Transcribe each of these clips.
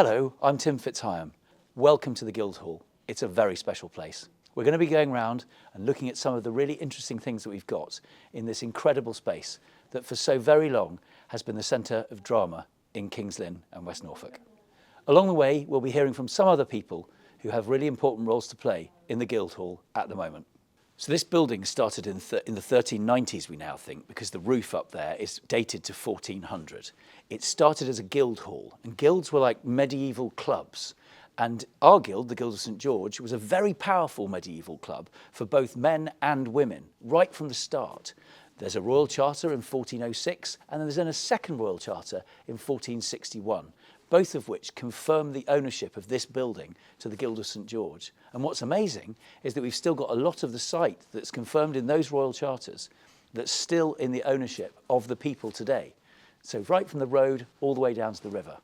Hello, I'm Tim Fitzhyam. Welcome to the Guildhall. It's a very special place. We're going to be going around and looking at some of the really interesting things that we've got in this incredible space that for so very long has been the centre of drama in King's Lynn and West Norfolk. Along the way, we'll be hearing from some other people who have really important roles to play in the Guildhall at the moment. So this building started in the 1390s, we now think, because the roof up there is dated to 1400. It started as a guild hall, and guilds were like medieval clubs. And our guild, the Guild of St George, was a very powerful medieval club for both men and women, right from the start. There's a royal charter in 1406, and there's then a second royal charter in 1461. Both of which confirm the ownership of this building to the Guild of St George. And what's amazing is that we've still got a lot of the site that's confirmed in those royal charters that's still in the ownership of the people today. So right from the road all the way down to the river.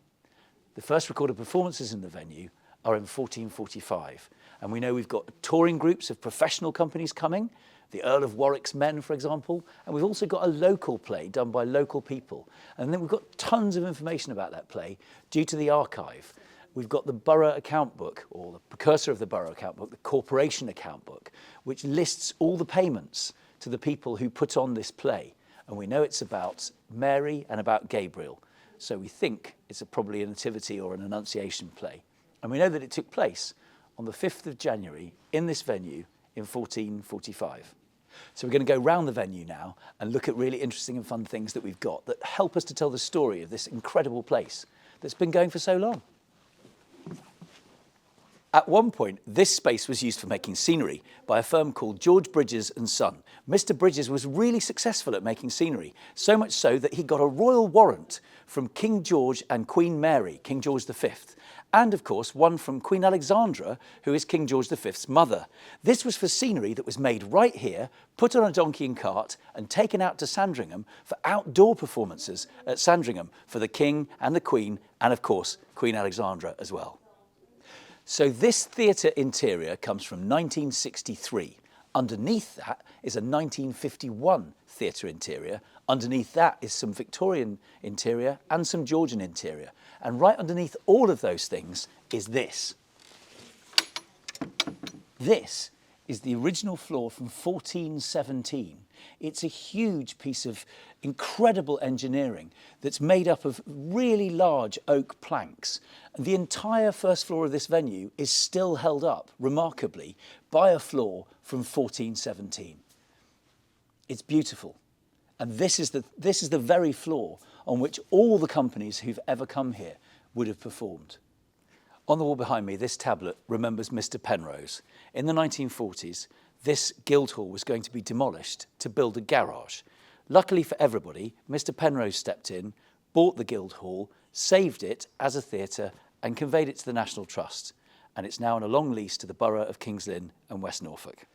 The first recorded performances in the venue are in 1445. And we know we've got touring groups of professional companies coming, the Earl of Warwick's Men, for example, and we've also got a local play done by local people. And then we've got tons of information about that play due to the archive. We've got the Borough Account Book, or the precursor of the Borough Account Book, the Corporation Account Book, which lists all the payments to the people who put on this play. And we know it's about Mary and about Gabriel. So we think it's probably a nativity or an annunciation play. And we know that it took place on the 5th of January in this venue in 1445. So we're going to go round the venue now and look at really interesting and fun things that we've got that help us to tell the story of this incredible place that's been going for so long. At one point, this space was used for making scenery by a firm called George Bridges and Son. Mr. Bridges was really successful at making scenery, so much so that he got a royal warrant from King George and Queen Mary, King George V, and of course one from Queen Alexandra, who is King George V's mother. This was for scenery that was made right here, put on a donkey and cart and taken out to Sandringham for outdoor performances at Sandringham for the King and the Queen, and of course Queen Alexandra as well. So this theatre interior comes from 1963. Underneath that is a 1951 theatre interior. Underneath that is some Victorian interior and some Georgian interior. And right underneath all of those things is this. This is the original floor from 1417. It's a huge piece of incredible engineering that's made up of really large oak planks. The entire first floor of this venue is still held up, remarkably, by a floor from 1417. It's beautiful. And this is the very floor on which all the companies who've ever come here would have performed. On the wall behind me, this tablet remembers Mr. Penrose. In the 1940s, this Guildhall was going to be demolished to build a garage. Luckily for everybody, Mr. Penrose stepped in, bought the Guildhall, saved it as a theatre and conveyed it to the National Trust. And it's now on a long lease to the Borough of King's Lynn and West Norfolk.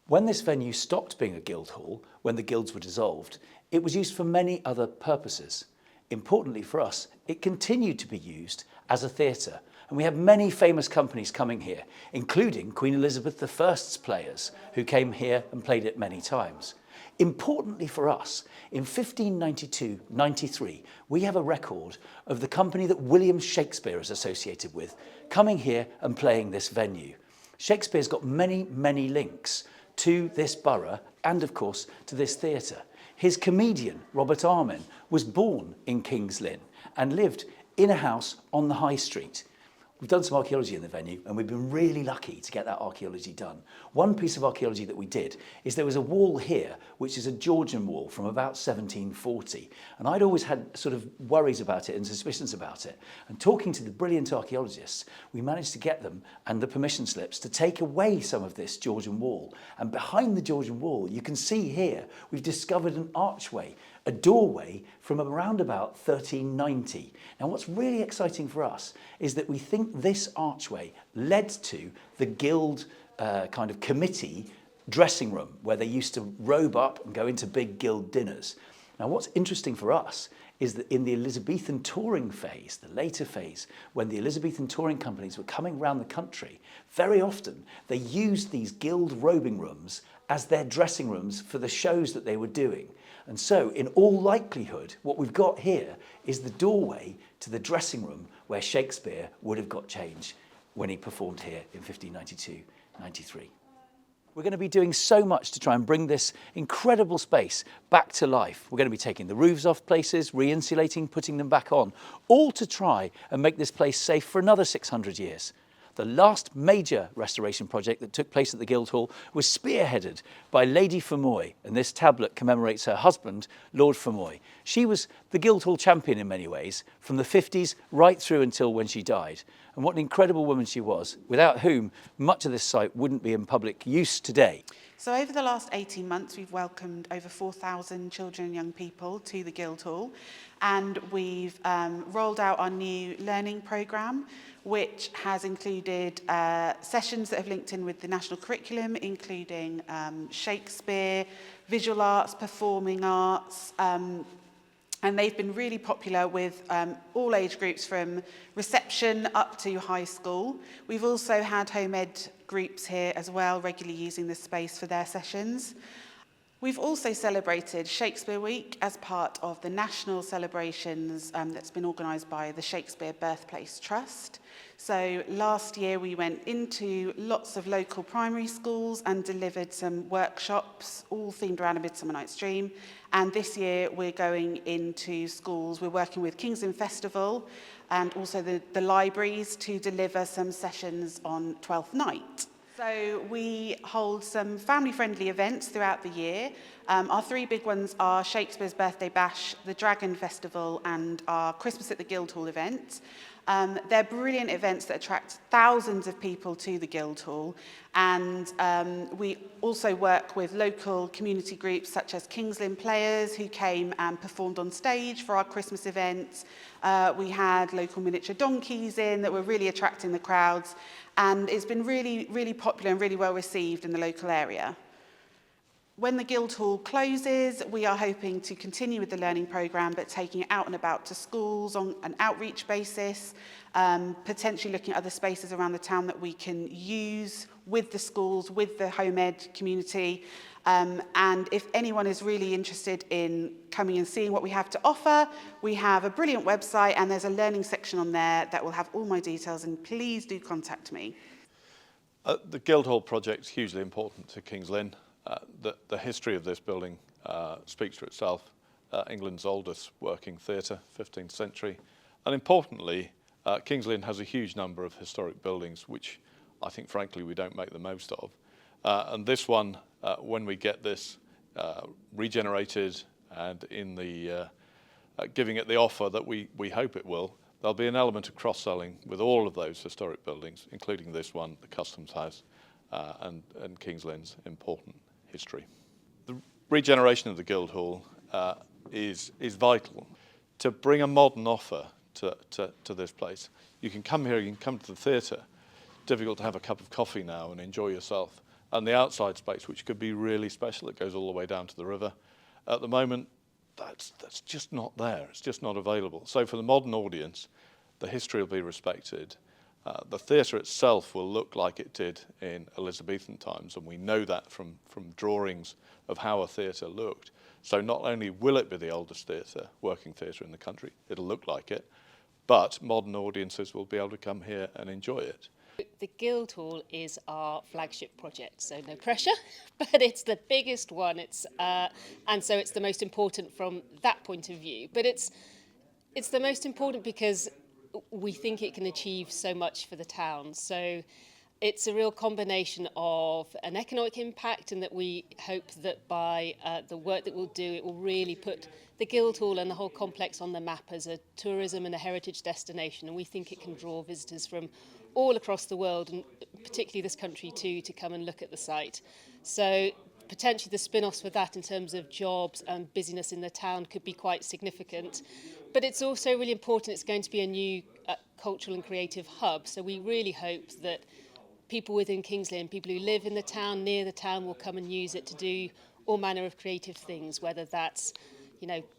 When this venue stopped being a Guildhall, when the guilds were dissolved, it was used for many other purposes. Importantly for us, it continued to be used as a theatre. And we have many famous companies coming here, including Queen Elizabeth I's players, who came here and played it many times. Importantly for us, in 1592-93, we have a record of the company that William Shakespeare is associated with, coming here and playing this venue. Shakespeare's got many, many links to this borough and, of course, to this theatre. His comedian, Robert Armin, was born in King's Lynn and lived in a house on the High Street. We've done some archaeology in the venue and we've been really lucky to get that archaeology done. One piece of archaeology that we did is there was a wall here, which is a Georgian wall from about 1740. And I'd always had sort of worries about it and suspicions about it. And talking to the brilliant archaeologists, we managed to get them and the permission slips to take away some of this Georgian wall. And behind the Georgian wall, you can see here, we've discovered an archway, a doorway from around about 1390. Now what's really exciting for us is that we think this archway led to the guild kind of committee dressing room where they used to robe up and go into big guild dinners. Now what's interesting for us is that in the Elizabethan touring phase, the later phase, when the Elizabethan touring companies were coming around the country, very often they used these guild robing rooms as their dressing rooms for the shows that they were doing. And so, in all likelihood, what we've got here is the doorway to the dressing room where Shakespeare would have got change when he performed here in 1592-93. We're going to be doing so much to try and bring this incredible space back to life. We're going to be taking the roofs off places, re-insulating, putting them back on, all to try and make this place safe for another 600 years. The last major restoration project that took place at the Guildhall was spearheaded by Lady Fermoy, and this tablet commemorates her husband, Lord Fermoy. She was the Guildhall champion in many ways, from the 50s right through until when she died. And what an incredible woman she was, without whom much of this site wouldn't be in public use today. So over the last 18 months, we've welcomed over 4,000 children and young people to the Guildhall, and we've rolled out our new learning programme, which has included sessions that have linked in with the national curriculum, including Shakespeare, visual arts, performing arts, and they've been really popular with all age groups from reception up to high school. We've also had home ed groups here as well, regularly using this space for their sessions. We've also celebrated Shakespeare Week as part of the national celebrations that's been organised by the Shakespeare Birthplace Trust. So last year we went into lots of local primary schools and delivered some workshops, all themed around A Midsummer Night's Dream. And this year we're going into schools. We're working with King's Lynn Festival and also the libraries to deliver some sessions on Twelfth Night. So we hold some family-friendly events throughout the year. Our three big ones are Shakespeare's Birthday Bash, the Dragon Festival, and our Christmas at the Guildhall event. They're brilliant events that attract thousands of people to the Guildhall, and we also work with local community groups such as King's Lynn Players, who came and performed on stage for our Christmas event. We had local miniature donkeys in that were really attracting the crowds, and it's been really, really popular and really well received in the local area. When the Guildhall closes, we are hoping to continue with the learning programme, but taking it out and about to schools on an outreach basis, potentially looking at other spaces around the town that we can use with the schools, with the home ed community. And if anyone is really interested in coming and seeing what we have to offer, we have a brilliant website and there's a learning section on there that will have all my details, and please do contact me. The Guildhall project is hugely important to King's Lynn. The history of this building speaks for itself. England's oldest working theatre, 15th century. And importantly, King's Lynn has a huge number of historic buildings, which I think, frankly, we don't make the most of. And this one, when we get this regenerated and in the giving it the offer that we hope it will, there'll be an element of cross-selling with all of those historic buildings, including this one, the Customs House, and King's Lynn's important history. The regeneration of the Guildhall is vital to bring a modern offer to this place. You can come here, you can come to the theatre. Difficult to have a cup of coffee now and enjoy yourself. And the outside space, which could be really special, it goes all the way down to the river. At the moment, that's just not there. It's just not available. So for the modern audience, the history will be respected. The theatre itself will look like it did in Elizabethan times, and we know that from drawings of how a theatre looked. So not only will it be the oldest theatre, working theatre in the country, it'll look like it, but modern audiences will be able to come here and enjoy it. The Guildhall is our flagship project, so no pressure, but it's the biggest one. And so it's the most important from that point of view. But it's the most important because we think it can achieve so much for the town. So it's a real combination of an economic impact, and that we hope that by the work that we'll do, it will really put the Guildhall and the whole complex on the map as a tourism and a heritage destination. And we think it can draw visitors from all across the world, and particularly this country too, to come and look at the site. So potentially the spin-offs for that in terms of jobs and busyness in the town could be quite significant. But it's also really important, it's going to be a new cultural and creative hub. So we really hope that people within King's Lynn, people who live in the town, near the town, will come and use it to do all manner of creative things, whether that's,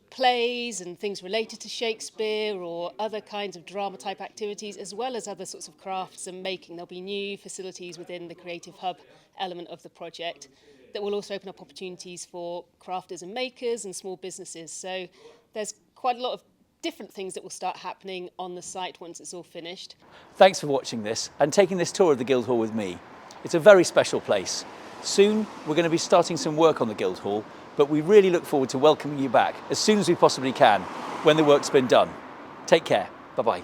plays and things related to Shakespeare or other kinds of drama type activities, as well as other sorts of crafts and making. There'll be new facilities within the creative hub element of the project that will also open up opportunities for crafters and makers and small businesses. So there's quite a lot of different things that will start happening on the site once it's all finished. Thanks for watching this and taking this tour of the Guildhall with me. It's a very special place. Soon we're going to be starting some work on the Guildhall, but we really look forward to welcoming you back as soon as we possibly can when the work's been done. Take care. Bye-bye.